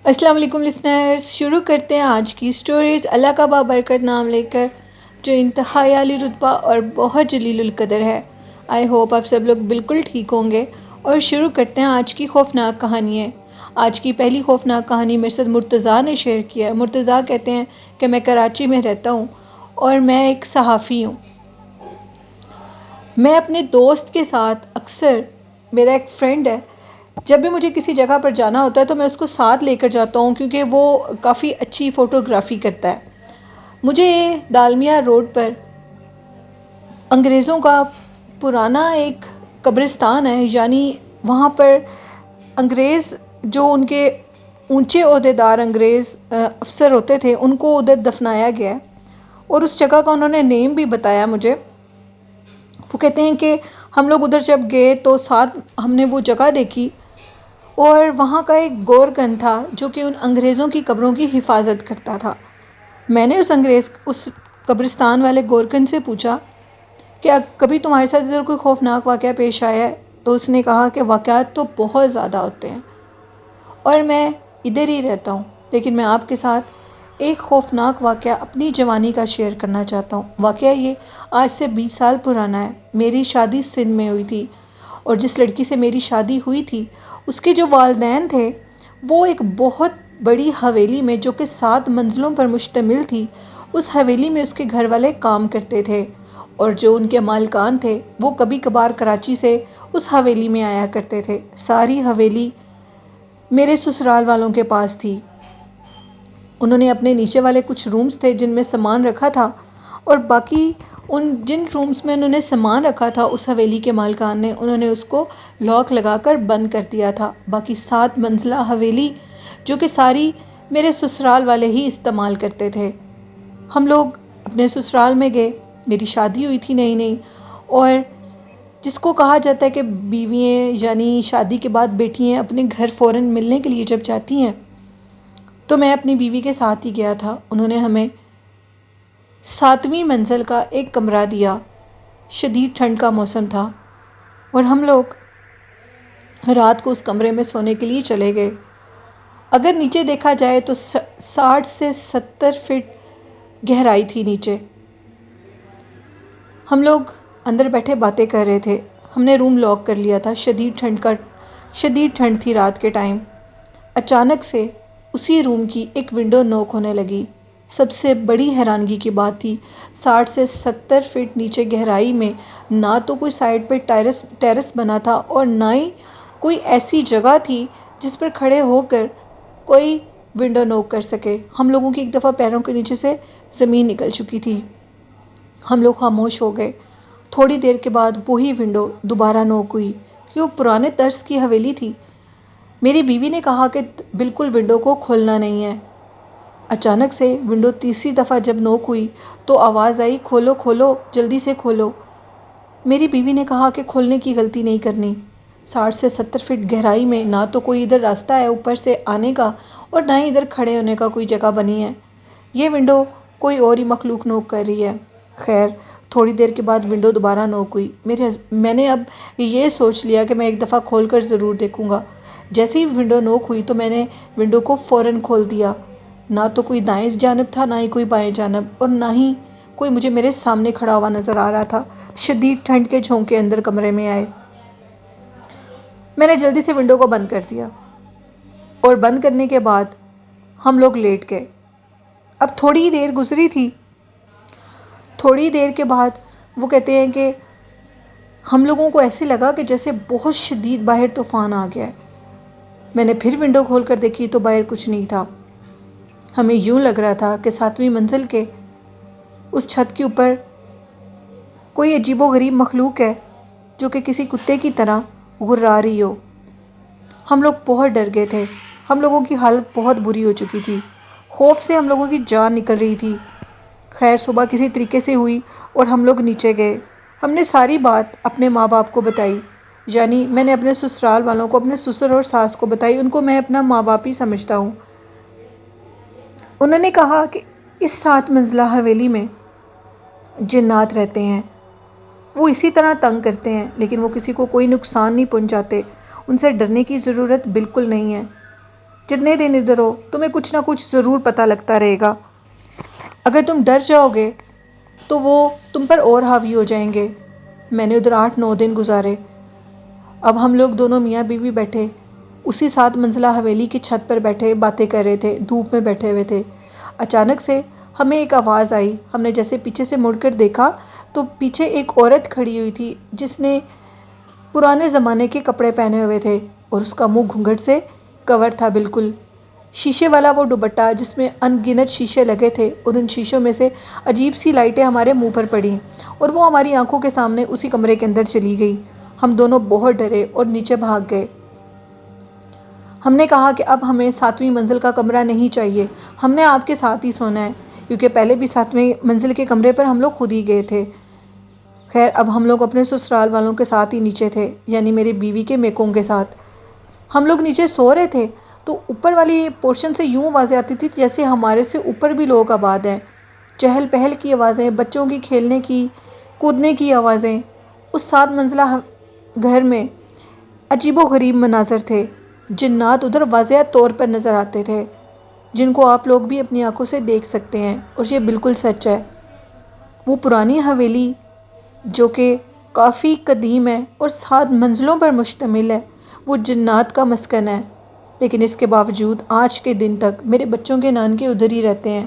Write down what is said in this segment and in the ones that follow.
السلام علیکم لسنرز، شروع کرتے ہیں آج کی سٹوریز اللہ کا بابرکت نام لے کر، جو انتہائی عالی رتبہ اور بہت جلیل القدر ہے۔ آئی ہوپ آپ سب لوگ بالکل ٹھیک ہوں گے، اور شروع کرتے ہیں آج کی خوفناک کہانی ہے۔ آج کی پہلی خوفناک کہانی میرے ساتھ مرتضیٰ نے شیئر کیا ہے۔ مرتضیٰ کہتے ہیں کہ میں کراچی میں رہتا ہوں اور میں ایک صحافی ہوں۔ میں اپنے دوست کے ساتھ اکثر، میرا ایک فرینڈ ہے، جب بھی مجھے کسی جگہ پر جانا ہوتا ہے تو میں اس کو ساتھ لے کر جاتا ہوں، کیونکہ وہ کافی اچھی فوٹوگرافی کرتا ہے۔ مجھے دالمیا روڈ پر انگریزوں کا پرانا ایک قبرستان ہے، یعنی وہاں پر انگریز جو ان کے اونچے عہدیدار انگریز افسر ہوتے تھے ان کو ادھر دفنایا گیا ہے، اور اس جگہ کا انہوں نے نیم بھی بتایا مجھے۔ وہ کہتے ہیں کہ ہم لوگ ادھر جب گئے تو ساتھ ہم نے وہ جگہ دیکھی، اور وہاں کا ایک گورگن تھا جو کہ ان انگریزوں کی قبروں کی حفاظت کرتا تھا۔ میں نے اس قبرستان والے گورگن سے پوچھا کہ کبھی تمہارے ساتھ ادھر کوئی خوفناک واقعہ پیش آیا ہے؟ تو اس نے کہا کہ واقعات تو بہت زیادہ ہوتے ہیں، اور میں ادھر ہی رہتا ہوں، لیکن میں آپ کے ساتھ ایک خوفناک واقعہ اپنی جوانی کا شیئر کرنا چاہتا ہوں۔ واقعہ یہ آج سے 20 سال پرانا ہے۔ میری شادی سندھ میں ہوئی تھی، اور جس لڑکی سے میری شادی ہوئی تھی اس کے جو والدین تھے وہ ایک بہت بڑی حویلی میں، جو کہ 7 منزلوں پر مشتمل تھی، اس حویلی میں اس کے گھر والے کام کرتے تھے، اور جو ان کے مالکان تھے وہ کبھی کبھار کراچی سے اس حویلی میں آیا کرتے تھے۔ ساری حویلی میرے سسرال والوں کے پاس تھی۔ انہوں نے اپنے نیچے والے کچھ رومز تھے جن میں سامان رکھا تھا، اور باقی جن رومز میں انہوں نے سامان رکھا تھا اس حویلی کے مالکان نے، انہوں نے اس کو لاک لگا کر بند کر دیا تھا۔ باقی 7 منزلہ حویلی جو کہ ساری میرے سسرال والے ہی استعمال کرتے تھے۔ ہم لوگ اپنے سسرال میں گئے، میری شادی ہوئی تھی نئی نئی، اور جس کو کہا جاتا ہے کہ بیوییں یعنی شادی کے بعد بیٹیاں اپنے گھر فوراً ملنے کے لیے جب جاتی ہیں، تو میں اپنی بیوی کے ساتھ ہی گیا تھا۔ انہوں نے ہمیں 7ویں منزل کا ایک کمرہ دیا۔ شدید ٹھنڈ کا موسم تھا، اور ہم لوگ رات کو اس کمرے میں سونے کے لیے چلے گئے۔ اگر نیچے دیکھا جائے تو 60 سے 70 فٹ گہرائی تھی نیچے۔ ہم لوگ اندر بیٹھے باتیں کر رہے تھے۔ ہم نے روم لاک کر لیا تھا۔ شدید ٹھنڈ تھی رات کے ٹائم۔ اچانک سے اسی روم کی ایک ونڈو نوک ہونے لگی۔ سب سے بڑی حیرانگی کی بات تھی، 60 سے 70 فٹ نیچے گہرائی میں نہ تو کوئی سائڈ پہ ٹیرس بنا تھا، اور نہ ہی کوئی ایسی جگہ تھی جس پر کھڑے ہو کر کوئی ونڈو نوک کر سکے۔ ہم لوگوں کی ایک دفعہ پیروں کے نیچے سے زمین نکل چکی تھی۔ ہم لوگ خاموش ہو گئے۔ تھوڑی دیر کے بعد وہی ونڈو دوبارہ نوک ہوئی، کیونکہ وہ پرانے طرز کی حویلی تھی۔ میری بیوی نے کہا کہ بالکل ونڈو کو کھولنا نہیں ہے۔ اچانک سے ونڈو تیسری دفعہ جب نوک ہوئی تو آواز آئی، کھولو کھولو، جلدی سے کھولو۔ میری بیوی نے کہا کہ کھولنے کی غلطی نہیں کرنی۔ 60 سے 70 فٹ گہرائی میں نہ تو کوئی ادھر راستہ ہے اوپر سے آنے کا، اور نہ ہی ادھر کھڑے ہونے کا کوئی جگہ بنی ہے۔ یہ ونڈو کوئی اور ہی مخلوق نوک کر رہی ہے۔ خیر، تھوڑی دیر کے بعد ونڈو دوبارہ نوک ہوئی۔ میں نے اب یہ سوچ لیا کہ میں ایک دفعہ کھول کر ضرور دیکھوں گا۔ جیسے ہی ونڈو نوک ہوئی تو میں نے ونڈو کو فوراً کھول دیا۔ نہ تو کوئی دائیں جانب تھا، نہ ہی کوئی بائیں جانب، اور نہ ہی کوئی مجھے میرے سامنے کھڑا ہوا نظر آ رہا تھا۔ شدید ٹھنڈ کے جھونکے اندر کمرے میں آئے۔ میں نے جلدی سے ونڈو کو بند کر دیا، اور بند کرنے کے بعد ہم لوگ لیٹ گئے۔ اب تھوڑی ہی دیر گزری تھی۔ تھوڑی دیر کے بعد وہ کہتے ہیں کہ ہم لوگوں کو ایسے لگا کہ جیسے بہت شدید باہر طوفان آ گیا ہے۔ میں نے پھر ونڈو کھول کر دیکھی تو باہر کچھ نہیں تھا۔ ہمیں یوں لگ رہا تھا کہ 7ویں منزل کے اس چھت کے اوپر کوئی عجیب و غریب مخلوق ہے جو کہ کسی کتے کی طرح غرا رہی ہو۔ ہم لوگ بہت ڈر گئے تھے۔ ہم لوگوں کی حالت بہت بری ہو چکی تھی۔ خوف سے ہم لوگوں کی جان نکل رہی تھی۔ خیر، صبح کسی طریقے سے ہوئی اور ہم لوگ نیچے گئے۔ ہم نے ساری بات اپنے ماں باپ کو بتائی، یعنی میں نے اپنے سسرال والوں کو، اپنے سسر اور ساس کو بتائی۔ ان کو میں اپنا ماں باپ ہی سمجھتا ہوں۔ انہوں نے کہا کہ اس 7 منزلہ حویلی میں جنات رہتے ہیں۔ وہ اسی طرح تنگ کرتے ہیں، لیکن وہ کسی کو کوئی نقصان نہیں پہنچاتے۔ ان سے ڈرنے کی ضرورت بالکل نہیں ہے۔ جتنے دن ادھر ہو تمہیں کچھ نہ کچھ ضرور پتہ لگتا رہے گا۔ اگر تم ڈر جاؤ گے تو وہ تم پر اور حاوی ہو جائیں گے۔ میں نے ادھر 8-9 دن گزارے۔ اب ہم لوگ دونوں میاں بیوی بیٹھے اسی 7 منزلہ حویلی کی چھت پر بیٹھے باتیں کر رہے تھے، دھوپ میں بیٹھے ہوئے تھے۔ اچانک سے ہمیں ایک آواز آئی۔ ہم نے جیسے پیچھے سے مڑ کر دیکھا تو پیچھے ایک عورت کھڑی ہوئی تھی جس نے پرانے زمانے کے کپڑے پہنے ہوئے تھے اور اس کا منہ گھونگھٹ سے کور تھا بالکل۔ شیشے والا وہ دوپٹہ جس میں ان گنت شیشے لگے تھے، اور ان شیشوں میں سے عجیب سی لائٹیں ہمارے منہ پر پڑیں اور وہ ہماری آنکھوں کے سامنے اسی کمرے کے اندر چلی گئی۔ ہم دونوں بہت ڈرے اور نیچے بھاگ گئے۔ ہم نے کہا کہ اب ہمیں 7ویں منزل کا کمرہ نہیں چاہیے، ہم نے آپ کے ساتھ ہی سونا ہے، کیونکہ پہلے بھی 7ویں منزل کے کمرے پر ہم لوگ خود ہی گئے تھے۔ خیر اب ہم لوگ اپنے سسرال والوں کے ساتھ ہی نیچے تھے، یعنی میری بیوی کے میکوں کے ساتھ۔ ہم لوگ نیچے سو رہے تھے تو اوپر والی پورشن سے یوں آوازیں آتی تھی جیسے ہمارے سے اوپر بھی لوگ آباد ہیں۔ چہل پہل کی آوازیں، بچوں کی کھیلنے کی، کودنے کی آوازیں۔ اس 7 منزلہ گھر میں عجیب و غریب مناظر تھے۔ جنات ادھر واضح طور پر نظر آتے تھے، جن کو آپ لوگ بھی اپنی آنکھوں سے دیکھ سکتے ہیں، اور یہ بالکل سچ ہے۔ وہ پرانی حویلی جو کہ کافی قدیم ہے اور 7 منزلوں پر مشتمل ہے، وہ جنات کا مسکن ہے، لیکن اس کے باوجود آج کے دن تک میرے بچوں کے نانکے ادھر ہی رہتے ہیں۔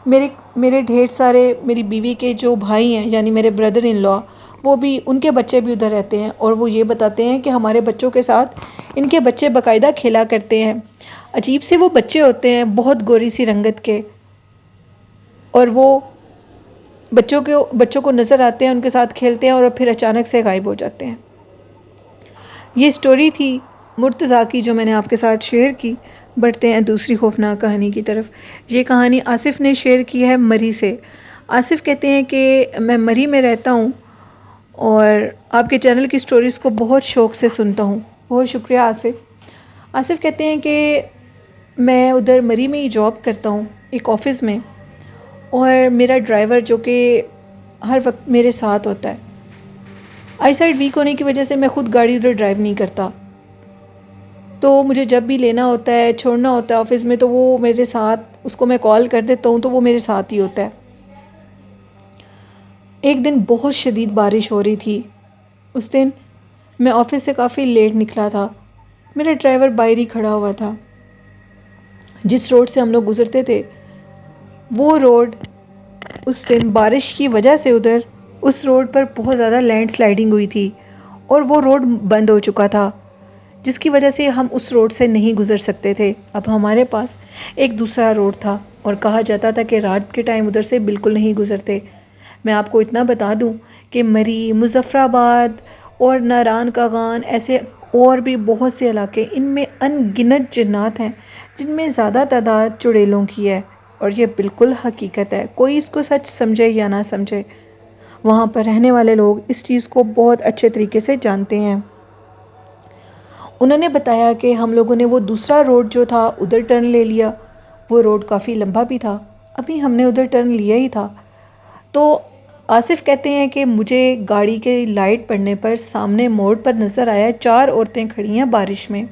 میرے ڈھیر سارے میری بیوی کے جو بھائی ہیں یعنی میرے بردر ان لا، وہ بھی ان کے بچے بھی ادھر رہتے ہیں، اور وہ یہ بتاتے ہیں کہ ہمارے بچوں کے ساتھ ان کے بچے باقاعدہ کھیلا کرتے ہیں۔ عجیب سے وہ بچے ہوتے ہیں، بہت گوری سی رنگت کے، اور وہ بچوں کو نظر آتے ہیں، ان کے ساتھ کھیلتے ہیں اور پھر اچانک سے غائب ہو جاتے ہیں۔ یہ سٹوری تھی مرتضیٰ کی جو میں نے آپ کے ساتھ شیئر کی۔ بڑھتے ہیں دوسری خوفناک کہانی کی طرف۔ یہ کہانی آصف نے شیئر کی ہے مری سے۔ آصف کہتے ہیں کہ میں مری میں رہتا ہوں اور آپ کے چینل کی سٹوریز کو بہت شوق سے سنتا ہوں۔ بہت شکریہ آصف۔ آصف کہتے ہیں کہ میں ادھر مری میں ہی جاب کرتا ہوں ایک آفس میں، اور میرا ڈرائیور جو کہ ہر وقت میرے ساتھ ہوتا ہے۔ آئی سائٹ ویک ہونے کی وجہ سے میں خود گاڑی ادھر ڈرائیو نہیں کرتا، تو مجھے جب بھی لینا ہوتا ہے چھوڑنا ہوتا ہے آفس میں تو وہ میرے ساتھ، اس کو میں کال کر دیتا ہوں تو وہ میرے ساتھ ہی ہوتا ہے۔ ایک دن بہت شدید بارش ہو رہی تھی۔ اس دن میں آفس سے کافی لیٹ نکلا تھا۔ میرا ڈرائیور باہر ہی کھڑا ہوا تھا۔ جس روڈ سے ہم لوگ گزرتے تھے وہ روڈ اس دن بارش کی وجہ سے ادھر اس روڈ پر بہت زیادہ لینڈ سلائیڈنگ ہوئی تھی، اور وہ روڈ بند ہو چکا تھا، جس کی وجہ سے ہم اس روڈ سے نہیں گزر سکتے تھے۔ اب ہمارے پاس ایک دوسرا روڈ تھا، اور کہا جاتا تھا کہ رات کے ٹائم ادھر سے بالکل نہیں گزرتے۔ میں آپ کو اتنا بتا دوں کہ مری، مظفر آباد اور ناران کاغان، ایسے اور بھی بہت سے علاقے، ان میں ان گنت جنات ہیں جن میں زیادہ تعداد چڑیلوں کی ہے، اور یہ بالکل حقیقت ہے، کوئی اس کو سچ سمجھے یا نہ سمجھے۔ وہاں پر رہنے والے لوگ اس چیز کو بہت اچھے طریقے سے جانتے ہیں۔ انہوں نے بتایا کہ ہم لوگوں نے وہ دوسرا روڈ جو تھا ادھر ٹرن لے لیا۔ وہ روڈ کافی لمبا بھی تھا، ابھی ہم نے ادھر ٹرن لیا ہی تھا، تو آصف کہتے ہیں کہ مجھے گاڑی کے لائٹ پڑنے پر سامنے موڑ پر نظر آیا 4 عورتیں کھڑی ہیں بارش میں،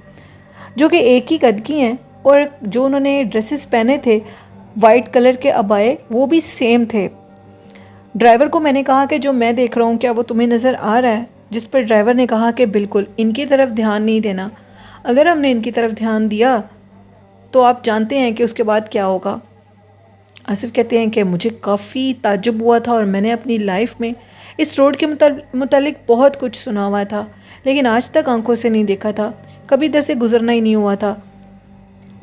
جو کہ ایک ہی قد کی ہیں، اور جو انہوں نے ڈریسز پہنے تھے وائٹ کلر کے عبائے وہ بھی سیم تھے۔ ڈرائیور کو میں نے کہا کہ جو میں دیکھ رہا ہوں کیا وہ تمہیں نظر آ رہا ہے؟ جس پر ڈرائیور نے کہا کہ بالکل، ان کی طرف دھیان نہیں دینا، اگر ہم نے ان کی طرف دھیان دیا تو آپ جانتے ہیں کہ اس کے بعد کیا ہوگا۔ آصف کہتے ہیں کہ مجھے کافی تعجب ہوا تھا، اور میں نے اپنی لائف میں اس روڈ کے متعلق بہت کچھ سنا ہوا تھا، لیکن آج تک آنکھوں سے نہیں دیکھا تھا، کبھی ادھر سے گزرنا ہی نہیں ہوا تھا۔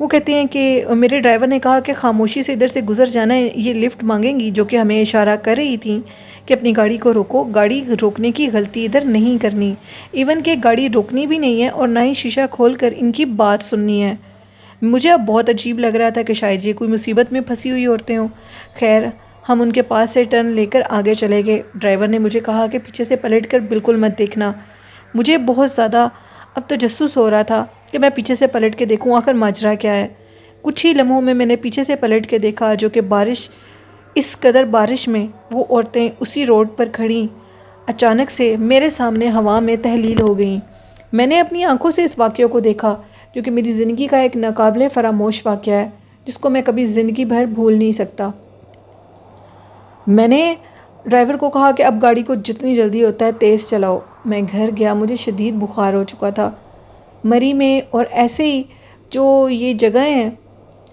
وہ کہتے ہیں کہ میرے ڈرائیور نے کہا کہ خاموشی سے ادھر سے گزر جانا ہے، یہ لفٹ مانگیں گی، جو کہ ہمیں اشارہ کر رہی تھیں کہ اپنی گاڑی کو روکو، گاڑی روکنے کی غلطی ادھر نہیں کرنی، ایون کہ گاڑی روکنی بھی نہیں ہے اور نہ ہی شیشہ کھول کر ان کی بات سننی ہے۔ مجھے اب بہت عجیب لگ رہا تھا کہ شاید یہ کوئی مصیبت میں پھنسی ہوئی عورتیں ہوں۔ خیر ہم ان کے پاس سے ٹرن لے کر آگے چلے گئے۔ ڈرائیور نے مجھے کہا کہ پیچھے سے پلٹ کر بالکل مت دیکھنا۔ مجھے بہت زیادہ اب تجسس ہو رہا تھا کہ میں پیچھے سے پلٹ کے دیکھوں آخر ماجرا کیا ہے۔ کچھ ہی لمحوں میں نے پیچھے سے پلٹ کے دیکھا، جو کہ اس قدر بارش میں وہ عورتیں اسی روڈ پر کھڑیں اچانک سے میرے سامنے ہوا میں تحلیل ہو گئیں۔ میں نے اپنی آنکھوں سے اس واقعے کو دیکھا۔ جو کہ میری زندگی کا ایک ناقابل فراموش واقعہ ہے جس کو میں کبھی زندگی بھر بھول نہیں سکتا۔ میں نے ڈرائیور کو کہا کہ اب گاڑی کو جتنی جلدی ہوتا ہے تیز چلاؤ۔ میں گھر گیا، مجھے شدید بخار ہو چکا تھا۔ مری میں اور ایسے ہی جو یہ جگہیں ہیں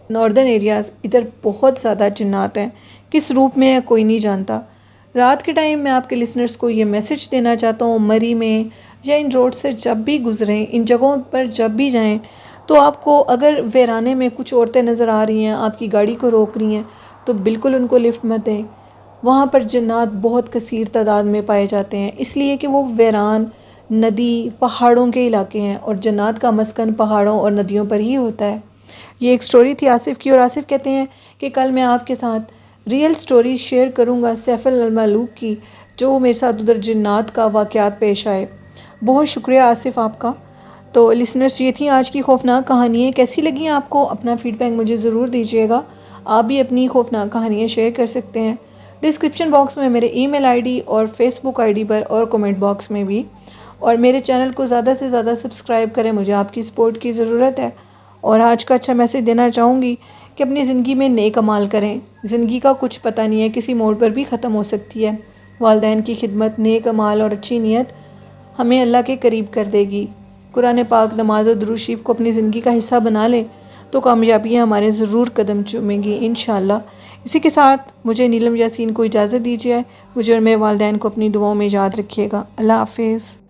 ناردرن ایریاز، ادھر بہت زیادہ جنات ہیں، کس روپ میں ہے کوئی نہیں جانتا۔ رات کے ٹائم میں آپ کے لسنرز کو یہ میسج دینا چاہتا ہوں، مری میں یا ان روڈ سے جب بھی گزریں، ان جگہوں پر جب بھی جائیں تو آپ کو اگر ویرانے میں کچھ عورتیں نظر آ رہی ہیں، آپ کی گاڑی کو روک رہی ہیں، تو بالکل ان کو لفٹ مت دیں۔ وہاں پر جنات بہت کثیر تعداد میں پائے جاتے ہیں، اس لیے کہ وہ ویران ندی پہاڑوں کے علاقے ہیں اور جنات کا مسکن پہاڑوں اور ندیوں پر ہی ہوتا ہے۔ یہ ایک سٹوری تھی آصف کی، اور آصف کہتے ہیں کہ کل میں آپ کے ساتھ ریئل سٹوری شیئر کروں گا سیف الملوک کی، جو میرے ساتھ ادھر جنات کا واقعات پیش آئے۔ بہت شکریہ آصف آپ کا۔ تو لسنرز، یہ تھیں آج کی خوفناک کہانیاں۔ کیسی لگیں آپ کو؟ اپنا فیڈ بیک مجھے ضرور دیجیے گا۔ آپ بھی اپنی خوفناک کہانیاں شیئر کر سکتے ہیں ڈسکرپشن باکس میں میرے ای میل آئی ڈی اور فیس بک آئی ڈی پر، اور کومنٹ باکس میں بھی۔ اور میرے چینل کو زیادہ سے زیادہ سبسکرائب کریں، مجھے آپ کی سپورٹ کی ضرورت ہے۔ اور آج کا اچھا میسج دینا چاہوں گی کہ اپنی زندگی میں نیک اعمال کریں۔ زندگی کا کچھ پتہ نہیں ہے، کسی موڑ پر بھی ختم ہو سکتی ہے۔ والدین کی خدمت، نیک اعمال اور اچھی نیت ہمیں اللہ کے قریب کر دے گی۔ قرآن پاک، نماز اور درود شریف کو اپنی زندگی کا حصہ بنا لیں تو کامیابیاں ہمارے ضرور قدم چومیں گی انشاءاللہ۔ اسی کے ساتھ مجھے نیلم یاسین کو اجازت دیجیے۔ مجھے اور میرے والدین کو اپنی دعاؤں میں یاد رکھیے گا۔ اللہ حافظ۔